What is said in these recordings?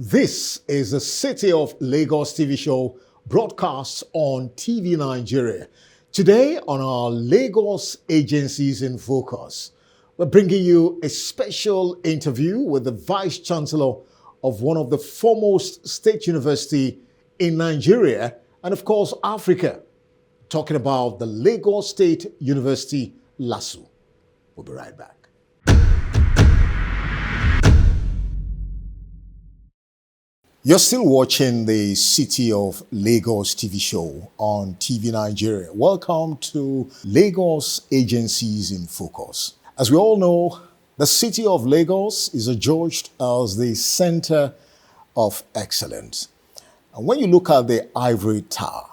This is the City of Lagos TV show broadcast on TV Nigeria. Today on our Lagos Agencies in Focus, we're bringing you a special interview with the Vice Chancellor of one of the foremost state university in Nigeria and of course Africa, talking about the Lagos State University LASU. We'll be right back. You're still watching the City of Lagos TV show on TV Nigeria. Welcome to Lagos Agencies in Focus. As we all know, the City of Lagos is adjudged as the center of excellence. And when you look at the ivory tower,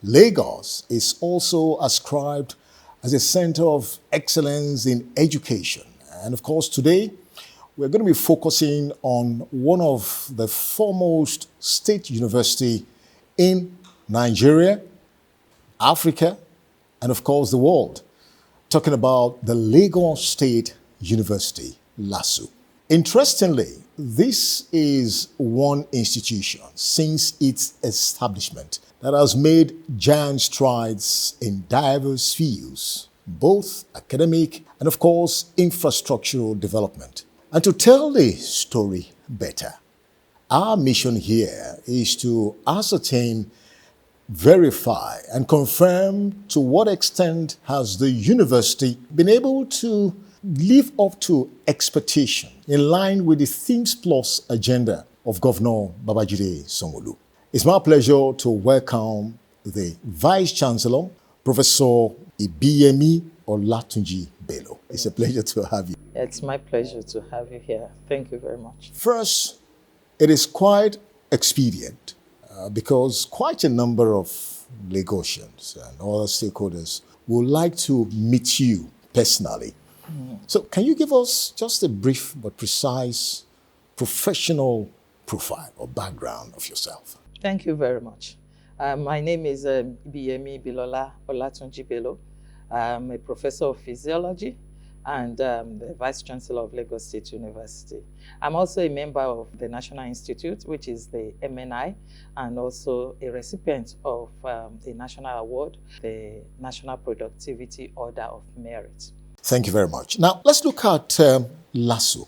Lagos is also ascribed as a center of excellence in education. And of course, today, we're going to be focusing on one of the foremost state university in Nigeria, Africa, and of course the world, talking about the Lagos State University, LASU. Interestingly, this is one institution since its establishment that has made giant strides in diverse fields, both academic and of course infrastructural development. And to tell the story better, our mission here is to ascertain, verify, and confirm to what extent has the university been able to live up to expectation in line with the Themes Plus agenda of Governor Babajide Sanwo-Olu. It's my pleasure to welcome the Vice Chancellor, Professor Ibiyemi Olatunji Bello. It's a pleasure to have you. It's my pleasure to have you here. Thank you very much. First, it is quite expedient because quite a number of Lagosians and other stakeholders would like to meet you personally. So can you give us just a brief but precise professional profile or background of yourself? Thank you very much. My name is Ibiyemi Bilola Olatunji Bello. I'm a professor of physiology and the Vice Chancellor of Lagos State University. I'm also a member of the National Institute, which is the MNI, and also a recipient of a national award, the National Productivity Order of Merit. Thank you very much. Now, let's look at LASU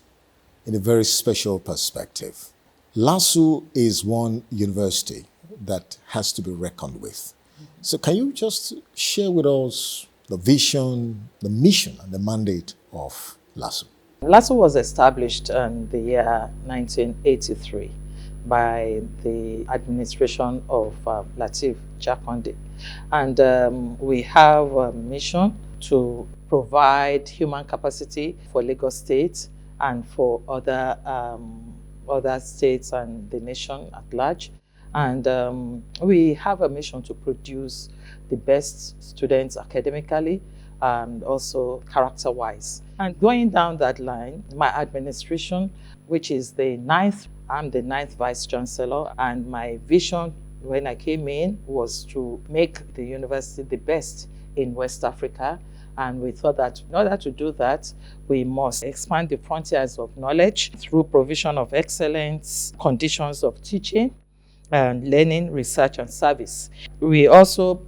in a very special perspective. LASU is one university that has to be reckoned with. So can you just share with us the vision, the mission, and the mandate of LASU? LASU was established in the year 1983 by the administration of Lateef Jakonde. And we have a mission to provide human capacity for Lagos State and for other states and the nation at large. And we have a mission to produce the best students academically and also character-wise. And going down that line, my administration, which is I'm the 9th Vice Chancellor, and my vision when I came in was to make the university the best in West Africa. And we thought that in order to do that, we must expand the frontiers of knowledge through provision of excellence, conditions of teaching, and learning, research, and service. We also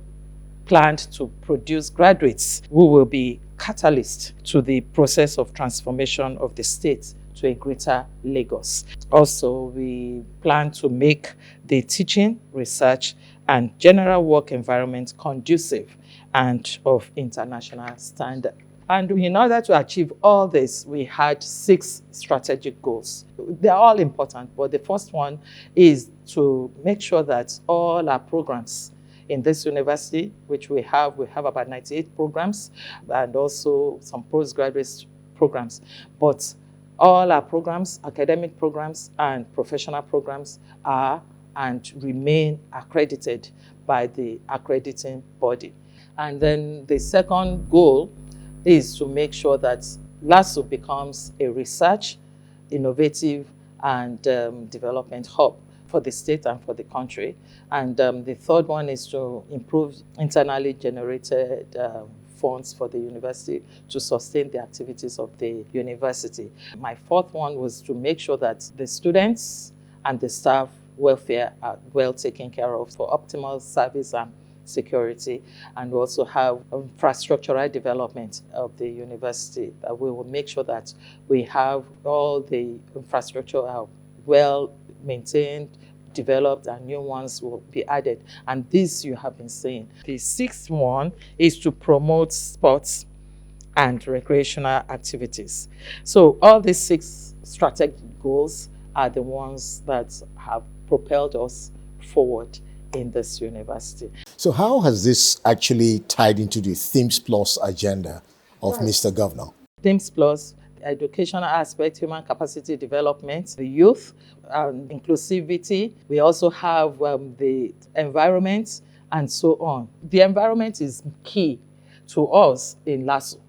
planned to produce graduates who will be catalysts to the process of transformation of the state to a greater Lagos. Also, we plan to make the teaching, research, and general work environment conducive and of international standard. And in order to achieve all this, we had 6 strategic goals. They're all important, but the first one is to make sure that all our programs in this university, which we have about 98 programs, and also some postgraduate programs. But all our programs, academic programs and professional programs, are and remain accredited by the accrediting body. And then the second goal is to make sure that LASU becomes a research, innovative, and development hub for the state and for the country. And the third one is to improve internally generated funds for the university to sustain the activities of the university. My fourth one was to make sure that the students and the staff welfare are well taken care of for optimal service and security. And we also have infrastructural development of the university. We will make sure that we have all the infrastructure well maintained, developed, and new ones will be added. And this you have been saying. The sixth one is to promote sports and recreational activities. So all these 6 strategic goals are the ones that have propelled us forward in this university. So how has this actually tied into the Themes Plus agenda of Mr. Governor? Themes Plus, the educational aspect, human capacity development, the youth, inclusivity. We also have the environment and so on. The environment is key to us in LASU.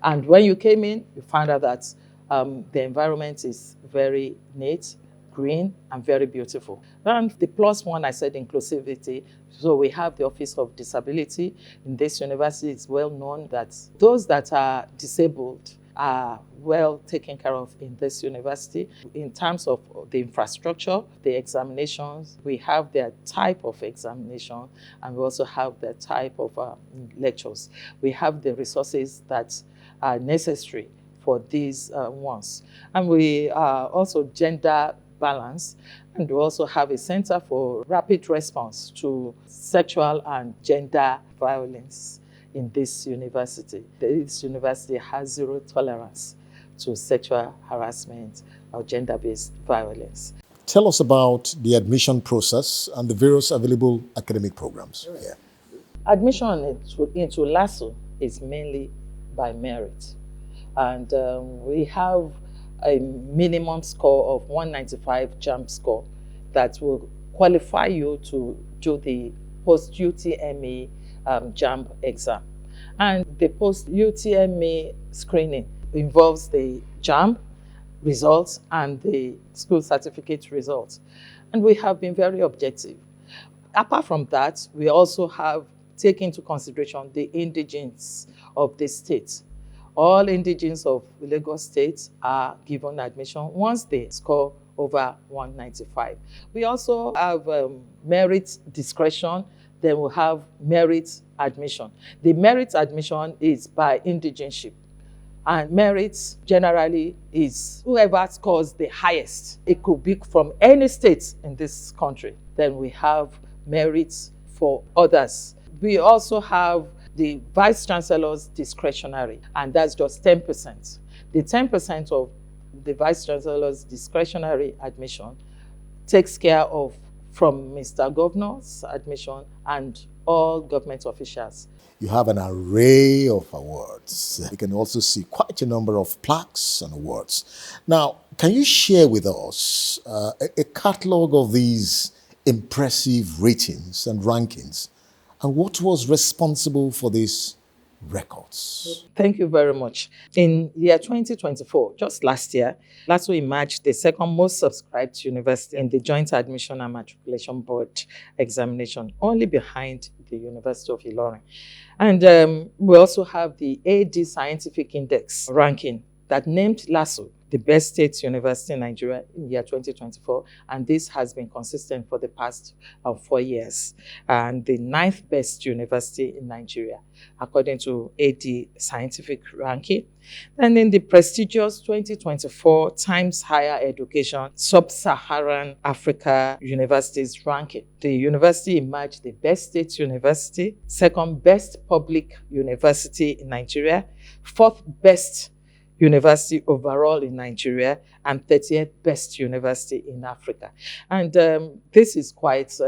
And when you came in, you found out that the environment is very neat, green, and very beautiful. And the plus one, I said inclusivity. So we have the Office of Disability. In this university, it's well known that those that are disabled are well taken care of in this university. In terms of the infrastructure, the examinations, we have their type of examination, and we also have their type of lectures. We have the resources that are necessary for these ones. And we are also gender balance, and we also have a center for rapid response to sexual and gender violence in this university. This university has zero tolerance to sexual harassment or gender-based violence. Tell us about the admission process and the various available academic programs. Yeah. Admission into LASU is mainly by merit. And we have a minimum score of 195 JAMB score that will qualify you to do the post-UTME JAMB exam. And the post-UTME screening involves the JAMB results and the school certificate results. And we have been very objective. Apart from that, we also have taken into consideration the indigents of the state. All indigents of Lagos State are given admission once they score over 195. We also have merit discretion, then we have merit admission. The merit admission is by indigenship. And merit generally is whoever scores the highest. It could be from any state in this country. Then we have merits for others. We also have the Vice Chancellor's discretionary, and that's just 10%. The 10% of the Vice Chancellor's discretionary admission takes care of from Mr. Governor's admission and all government officials. You have an array of awards. You can also see quite a number of plaques and awards. Now, can you share with us a catalog of these impressive ratings and rankings? And what was responsible for these records? Thank you very much. In year 2024, just last year, LASU emerged the second most subscribed university in the Joint Admission and Matriculation Board examination, only behind the University of Ilorin. And we also have the AD Scientific Index ranking that named LASU the best state university in Nigeria in year 2024, and this has been consistent for the past 4 years, and the 9th best university in Nigeria, according to AD Scientific Ranking. And in the prestigious 2024 Times Higher Education Sub-Saharan Africa Universities ranking, the university emerged the best state university, 2nd best public university in Nigeria, 4th best university overall in Nigeria, and 30th best university in Africa. And this is quite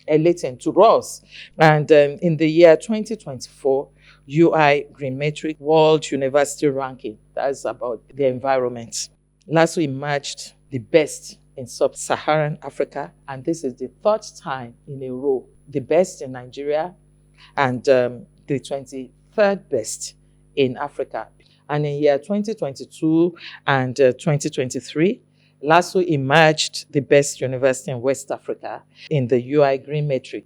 elating to us. And in the year 2024, UI Green Metric World University Ranking, that's about the environment, LASU emerged the best in sub-Saharan Africa, and this is the 3rd time in a row, the best in Nigeria and the 23rd best in Africa. And in year 2022 and 2023, LASU emerged the best university in West Africa in the UI Green Metric.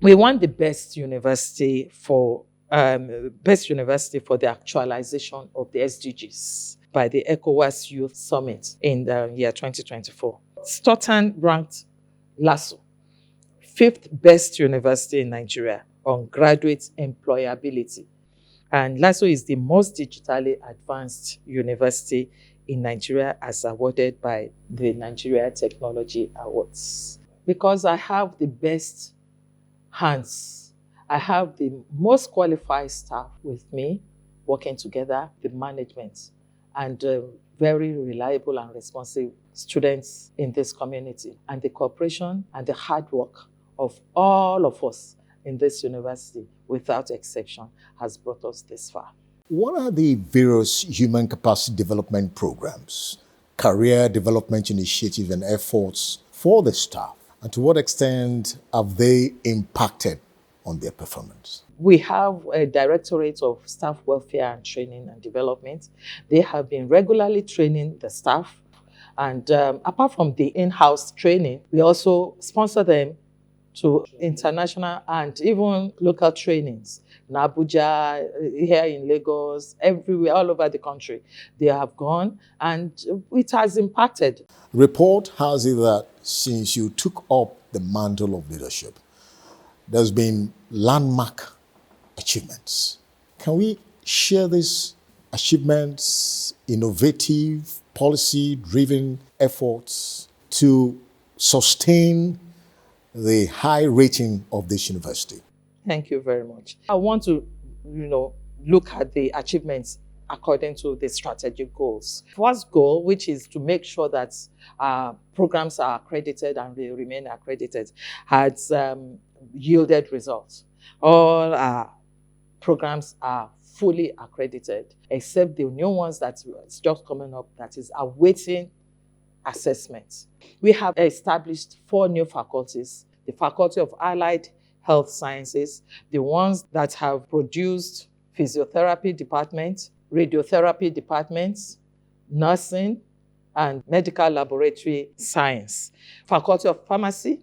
We won the best university for the actualization of the SDGs by the ECOWAS Youth Summit in the year 2024. Stockton ranked LASU fifth best university in Nigeria on graduate employability. And LASU is the most digitally advanced university in Nigeria as awarded by the Nigeria Technology Awards. Because I have the best hands, I have the most qualified staff with me working together, the management, and very reliable and responsive students in this community. And the cooperation and the hard work of all of us in this university, without exception, has brought us this far. What are the various human capacity development programs, career development initiatives, and efforts for the staff? And to what extent have they impacted on their performance? We have a Directorate of Staff Welfare and Training and Development. They have been regularly training the staff. And apart from the in-house training, we also sponsor them to international and even local trainings. In Abuja, here in Lagos, everywhere, all over the country, they have gone, and it has impacted. Report has it that since you took up the mantle of leadership, there's been landmark achievements. Can we share these achievements, innovative, policy-driven efforts to sustain the high rating of this university? Thank you very much. I want to, look at the achievements according to the strategic goals. First goal, which is to make sure that programs are accredited and they remain accredited, has yielded results. All our programs are fully accredited, except the new ones that is just coming up that is awaiting assessment. We have established 4 new faculties: the Faculty of Allied Health Sciences, the ones that have produced physiotherapy departments, radiotherapy departments, nursing, and medical laboratory science. Faculty of Pharmacy,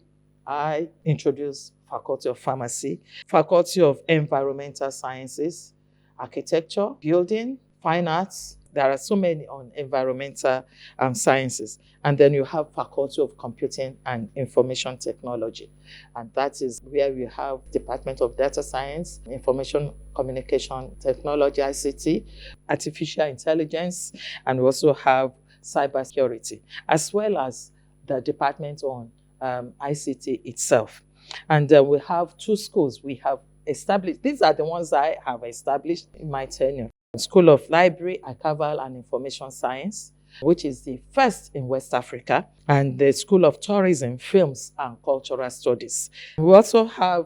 I introduced Faculty of Pharmacy. Faculty of Environmental Sciences, Architecture, Building, Fine Arts. There are so many on environmental sciences. And then you have Faculty of Computing and Information Technology. And that is where we have Department of Data Science, Information Communication Technology, ICT, Artificial Intelligence, and we also have Cybersecurity, as well as the Department on ICT itself. And we have 2 schools we have established. These are the ones I have established in my tenure. School of Library, Archival and Information Science, which is the first in West Africa, and the School of Tourism, Films and Cultural Studies. We also have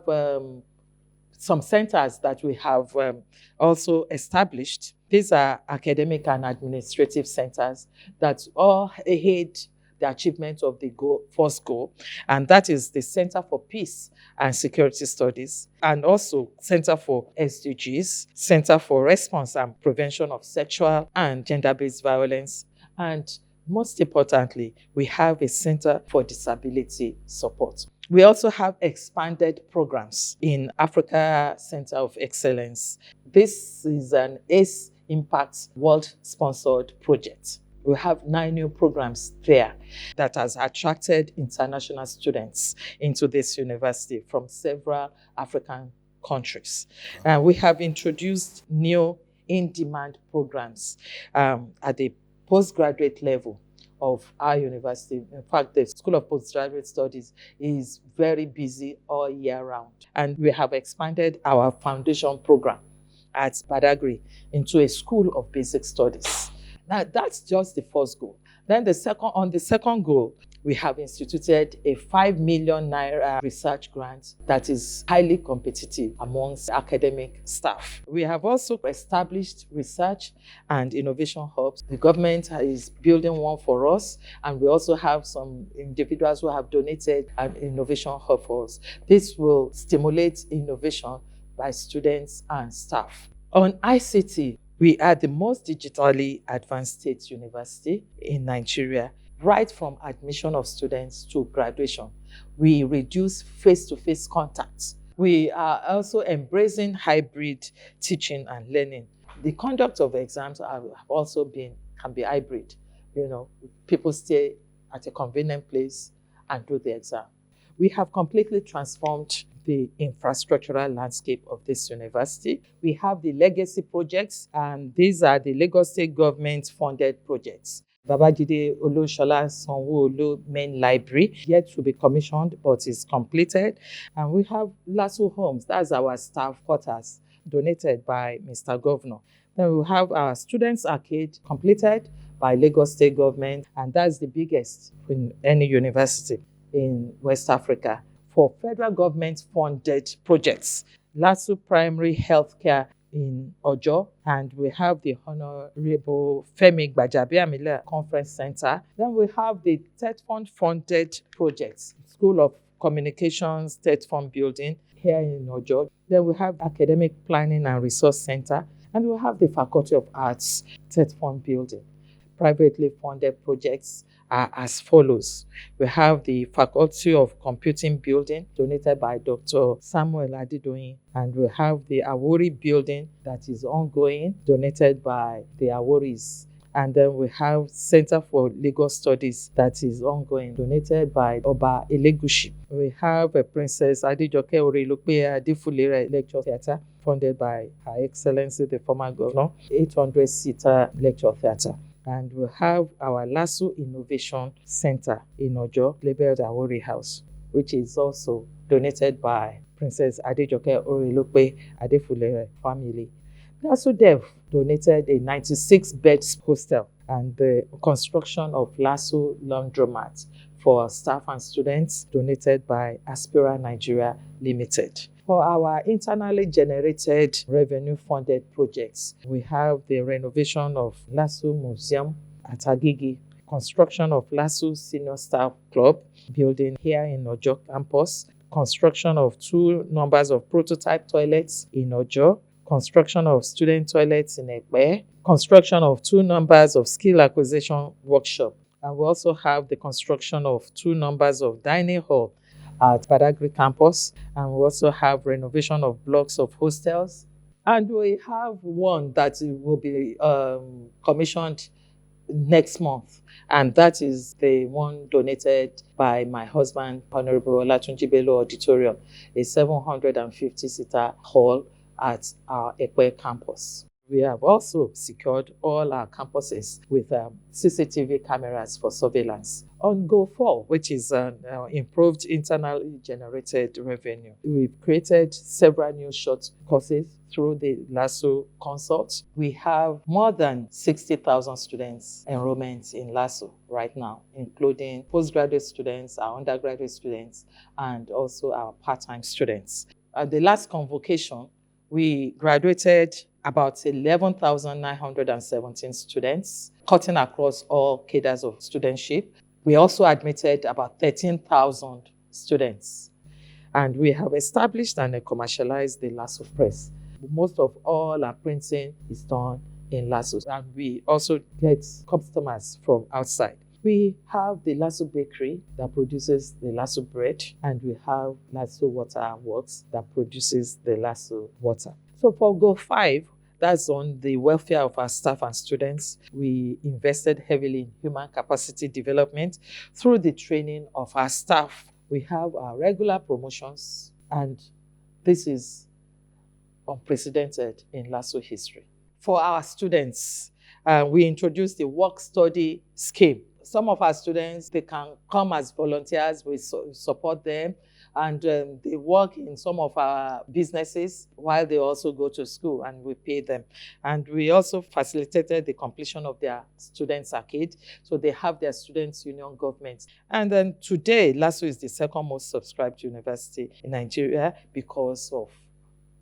some centers that we have also established. These are academic and administrative centers that all aid the achievement of the first goal, and that is the Center for Peace and Security Studies, and also Center for SDGs, Center for Response and Prevention of Sexual and Gender-Based Violence, and most importantly, we have a Center for Disability Support. We also have expanded programs in Africa Center of Excellence. This is an ACE Impact World-sponsored project. We have 9 new programs there that has attracted international students into this university from several African countries. We have introduced new in-demand programs at the postgraduate level of our university. In fact, the School of Postgraduate Studies is very busy all year round. And we have expanded our foundation program at Badagry into a School of Basic Studies. Now, that's just the first goal. Then the second goal, we have instituted a 5 million naira research grant that is highly competitive amongst academic staff. We have also established research and innovation hubs. The government is building one for us, and we also have some individuals who have donated an innovation hub for us. This will stimulate innovation by students and staff. On ICT, we are the most digitally advanced state university in Nigeria. Right from admission of students to graduation, we reduce face-to-face contacts. We are also embracing hybrid teaching and learning. The conduct of exams can be hybrid. People stay at a convenient place and do the exam. We have completely transformed the infrastructural landscape of this university. We have the legacy projects, and these are the Lagos State government funded projects. Babajide Olúṣọlá Sanwo-Olu Main Library, yet to be commissioned, but is completed. And we have LASU Homes, that's our staff quarters, donated by Mr. Governor. Then we have our Students Arcade, completed by Lagos State government, and that's the biggest in any university in West Africa. For federal government funded projects, LASU Primary Healthcare in Ojo, and we have the Honorable Femi Gbajabiamila Conference Center. Then we have the TED Fund funded projects, School of Communications TED Fund building here in Ojo. Then we have Academic Planning and Resource Center, and we have the Faculty of Arts TED Fund building. Privately funded projects are as follows. We have the Faculty of Computing building, donated by Dr. Samuel Adidoyin, and we have the Awori building that is ongoing, donated by the Aworis. And then we have Center for Legal Studies that is ongoing, donated by Oba Elegushi. We have a Princess Adijoke Orelope Adifulere Lecture Theatre, funded by Her Excellency the former governor, 800-seater lecture theatre. And we have our LASU Innovation Center in Ojo, labeled Awori House, which is also donated by Princess Adejoke Orelope Adefulere family. LASU Dev donated a 96-bed hostel and the construction of LASU laundromat for staff and students, donated by Aspira Nigeria Limited. For our internally generated revenue-funded projects, we have the renovation of LASU Museum at Agigi, construction of LASU Senior Staff Club building here in Ojo campus, construction of 2 numbers of prototype toilets in Ojo, construction of student toilets in Ekpe, construction of 2 numbers of skill acquisition workshop, and we also have the construction of 2 numbers of dining hall at Badagry campus, and we also have renovation of blocks of hostels, and we have one that will be commissioned next month, and that is the one donated by my husband, Honorable Olatunji Bello Auditorium, a 750-seater hall at our Ekpe campus. We have also secured all our campuses with CCTV cameras for surveillance. On Go 4, which is an improved internally generated revenue, we've created several new short courses through the LASU Consult. We have more than 60,000 students enrollment in LASU right now, including postgraduate students, our undergraduate students, and also our part-time students. At the last convocation, we graduated about 11,917 students, cutting across all cadres of studentship. We also admitted about 13,000 students. And we have established and commercialized the LASU Press. Most of all our printing is done in LASU, and we also get customers from outside. We have the LASU Bakery that produces the LASU bread, and we have LASU Water Works that produces the LASU water. So for Go 5, that's on the welfare of our staff and students. We invested heavily in human capacity development through the training of our staff. We have our regular promotions, and this is unprecedented in LASU history. For our students, we introduced the work-study scheme. Some of our students, they can come as volunteers, we support them, and they work in some of our businesses while they also go to school, and we pay them. And we also facilitated the completion of their Students Arcade, so they have their Students Union government. And then today, LASU is the second most subscribed university in Nigeria because of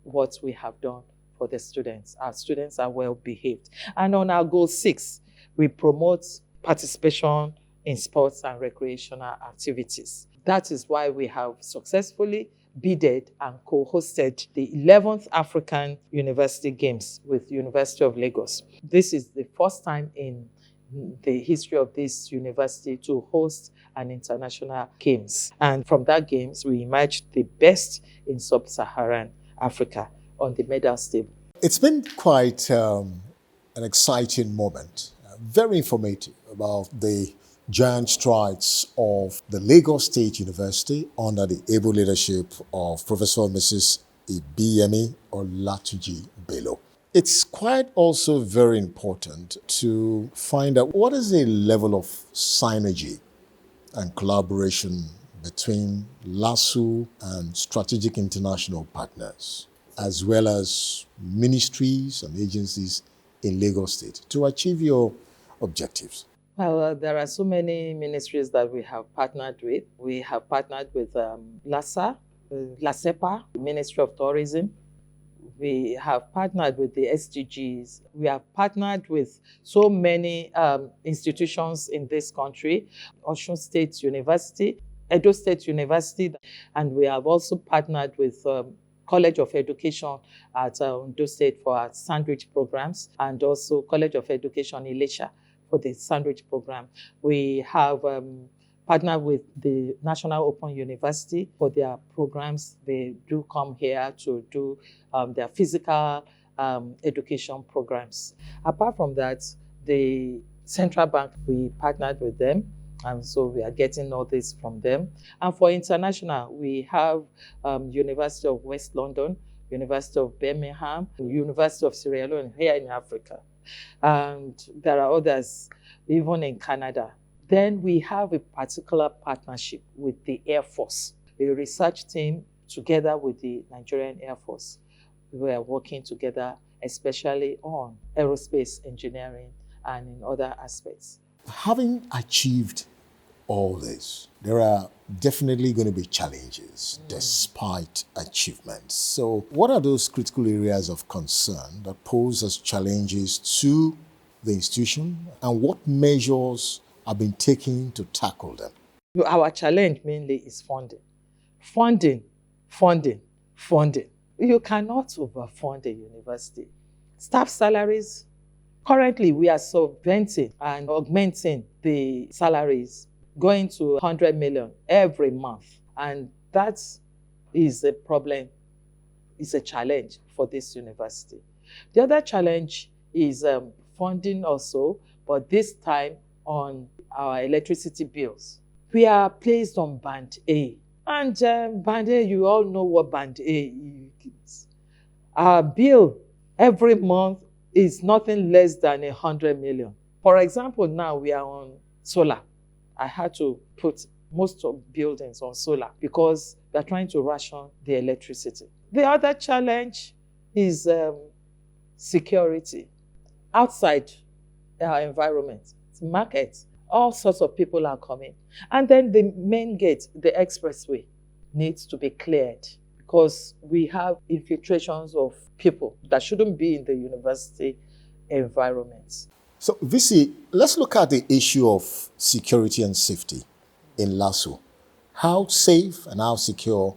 what we have done for the students. Our students are well behaved. And on our Goal 6, we promote participation in sports and recreational activities. That is why we have successfully bidded and co-hosted the 11th African University Games with University of Lagos. This is the first time in the history of this university to host an international games. And from that games, we emerged the best in sub-Saharan Africa on the medal table. It's been quite an exciting moment, very informative about the giant strides of the Lagos State University under the able leadership of Professor Mrs. Ibiyemi Olatunji Bello. It's quite also very important to find out what is the level of synergy and collaboration between LASU and strategic international partners, as well as ministries and agencies in Lagos State to achieve your objectives? Well, there are so many ministries that we have partnered with. We have partnered with LASA, LASEPA, Ministry of Tourism. We have partnered with the SDGs. We have partnered with so many institutions in this country, Osun State University, Edo State University, and we have also partnered with College of Education at Ondo State for our sandwich programs, and also College of Education Ilesha for the sandwich program. We have partner with the National Open University for their programs. They do come here to do their physical education programs. Apart from that, the Central Bank, we partnered with them. And so we are getting all this from them. And for international, we have University of West London, University of Birmingham, University of Sierra Leone here in Africa. And there are others, even in Canada. Then we have a particular partnership with the Air Force, a research team together with the Nigerian Air Force. We are working together, especially on aerospace engineering and in other aspects. Having achieved all this, there are definitely going to be challenges despite achievements. So, what are those critical areas of concern that pose as challenges to the institution, and what measures have been taken to tackle them? Our challenge mainly is funding. Funding, funding, funding. You cannot overfund a university. Staff salaries, currently we are subventing and augmenting the salaries, going to 100 million every month. And that is a problem, it's a challenge for this university. The other challenge is funding also, but this time on our electricity bills. We are placed on Band A. And Band A, you all know what Band A is. Our bill every month is nothing less than 100 million. For example, now we are on solar. I had to put most of buildings on solar because we are trying to ration the electricity. The other challenge is security. Outside our environment, markets, all sorts of people are coming. And then the main gate, the expressway, needs to be cleared because we have infiltrations of people that shouldn't be in the university environments. So, VC, let's look at the issue of security and safety in LASU. How safe and how secure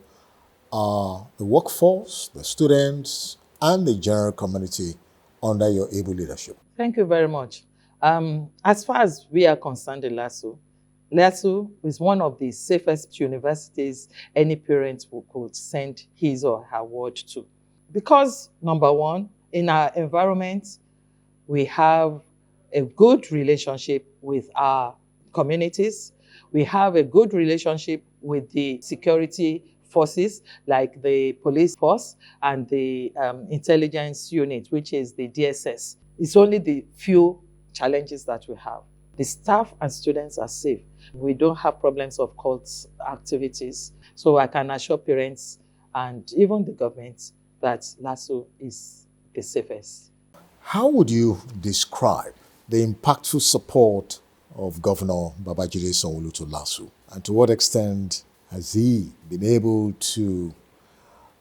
are the workforce, the students, and the general community under your able leadership? Thank you very much. As far as we are concerned in LASU is one of the safest universities any parent could send his or her ward to. Because, number one, in our environment, we have a good relationship with our communities. We have a good relationship with the security forces like the police force and the intelligence unit, which is the DSS. It's only the few challenges that we have. The staff and students are safe. We don't have problems of cult activities. So I can assure parents and even the government that LASU is the safest. How would you describe the impactful support of Governor Babajide Sanwo-Olu to LASU? And to what extent has he been able to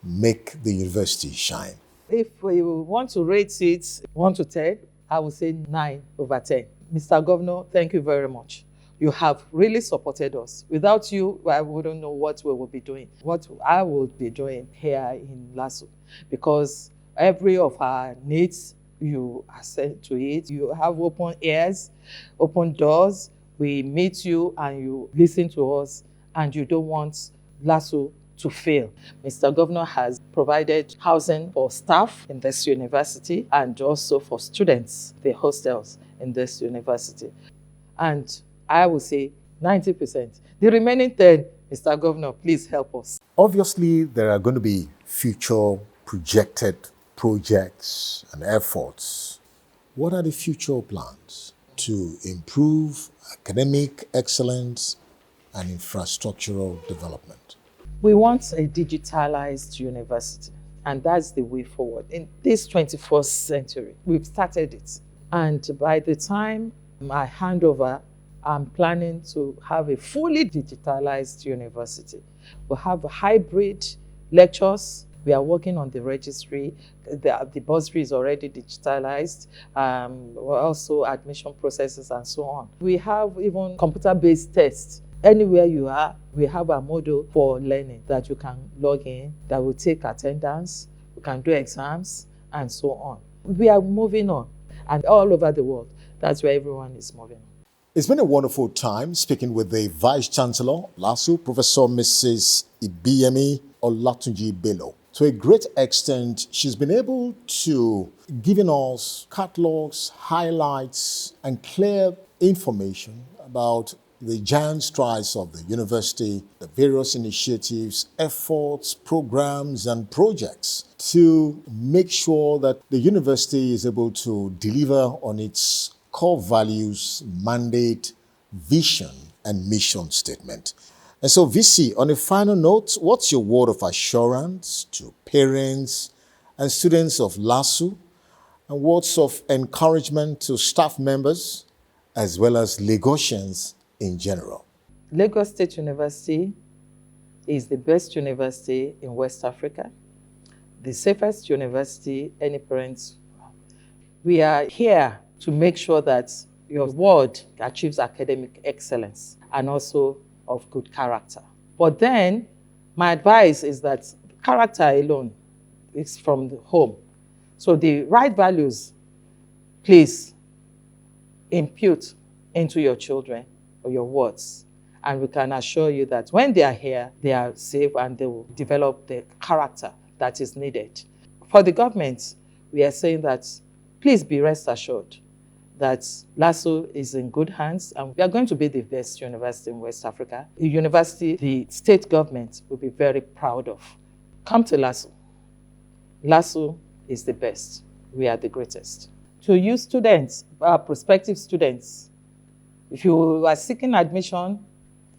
make the university shine? If we want to rate it 1 to 10, I would say 9 over 10. Mr. Governor, thank you very much. You have really supported us. Without you, I wouldn't know what we will be doing, what I will be doing here in LASU, because every of our needs, you assent to it. You have open ears, open doors. We meet you and you listen to us, and you don't want LASU to fail. Mr. Governor has provided housing for staff in this university and also for students, the hostels in this university. And I would say 90%. The remaining 10, Mr. Governor, please help us. Obviously, there are going to be future projected projects and efforts. What are the future plans to improve academic excellence and infrastructural development? We want a digitalized university, and that's the way forward. In this 21st century, we've started it. And by the time I hand over, I'm planning to have a fully digitalized university. We'll have hybrid lectures. We are working on the registry. The bursary is already digitalized. Also admission processes and so on. We have even computer-based tests. Anywhere you are, we have a model for learning that you can log in, that will take attendance, you can do exams, and so on. We are moving on, and all over the world, that's where everyone is moving on. It's been a wonderful time speaking with the Vice Chancellor, LASU, Professor Mrs. Ibiyemi Olatunji Bello. To a great extent, she's been able to giving us catalogs, highlights, and clear information about the giant strides of the university, the various initiatives, efforts, programs, and projects to make sure that the university is able to deliver on its core values, mandate, vision, and mission statement. And so, VC, on a final note, what's your word of assurance to parents and students of LASU, and words of encouragement to staff members, as well as Lagosians in general? Lagos State University is the best university in West Africa, the safest university any parents. We are here to make sure that your ward achieves academic excellence and also of good character. But then, my advice is that character alone is from the home. So the right values, please impute into your children or your wards. And we can assure you that when they are here, they are safe and they will develop the character that is needed. For the government, we are saying that please be rest assured that LASU is in good hands, and we are going to be the best university in West Africa, a university the state government will be very proud of. Come to LASU. LASU is the best. We are the greatest. To you students, prospective students, if you are seeking admission,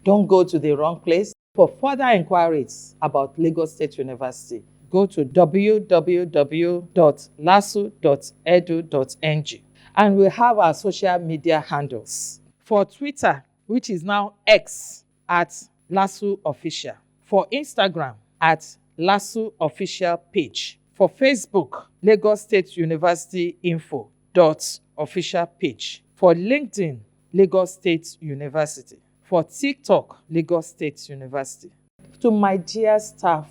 don't go to the wrong place. For further inquiries about Lagos State University, go to www.lasu.edu.ng. And we have our social media handles. For Twitter, which is now X, at LASU Official. For Instagram, at LASU Official Page. For Facebook, Lagos State University Info .official page. For LinkedIn, Lagos State University. For TikTok, Lagos State University. To my dear staff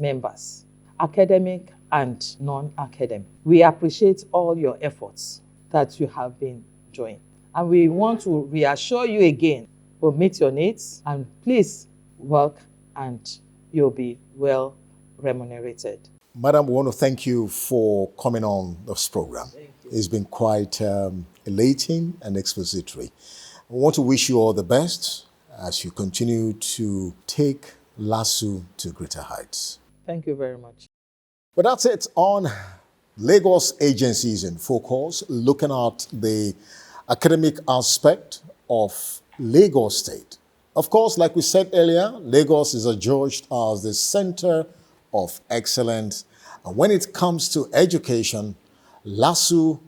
members, academic and non-academic, we appreciate all your efforts that you have been doing. And we want to reassure you again, we'll meet your needs, and please work and you'll be well remunerated. Madam, we want to thank you for coming on this program. It's been quite elating and expository. I want to wish you all the best as you continue to take LASU to greater heights. Thank you very much. But that's it on Lagos Agencies in Focus, looking at the academic aspect of Lagos State. Of course, like we said earlier, Lagos is adjudged as the center of excellence. And when it comes to education, LASU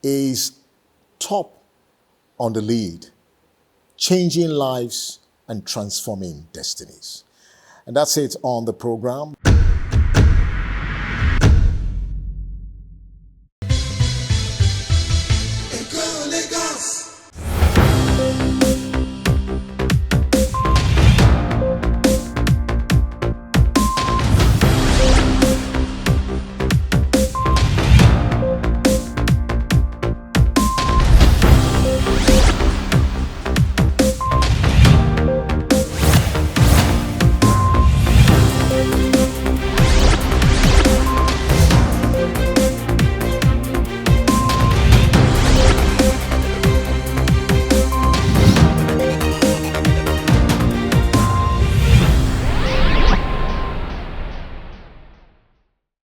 is top on the lead, changing lives and transforming destinies. And that's it on the program.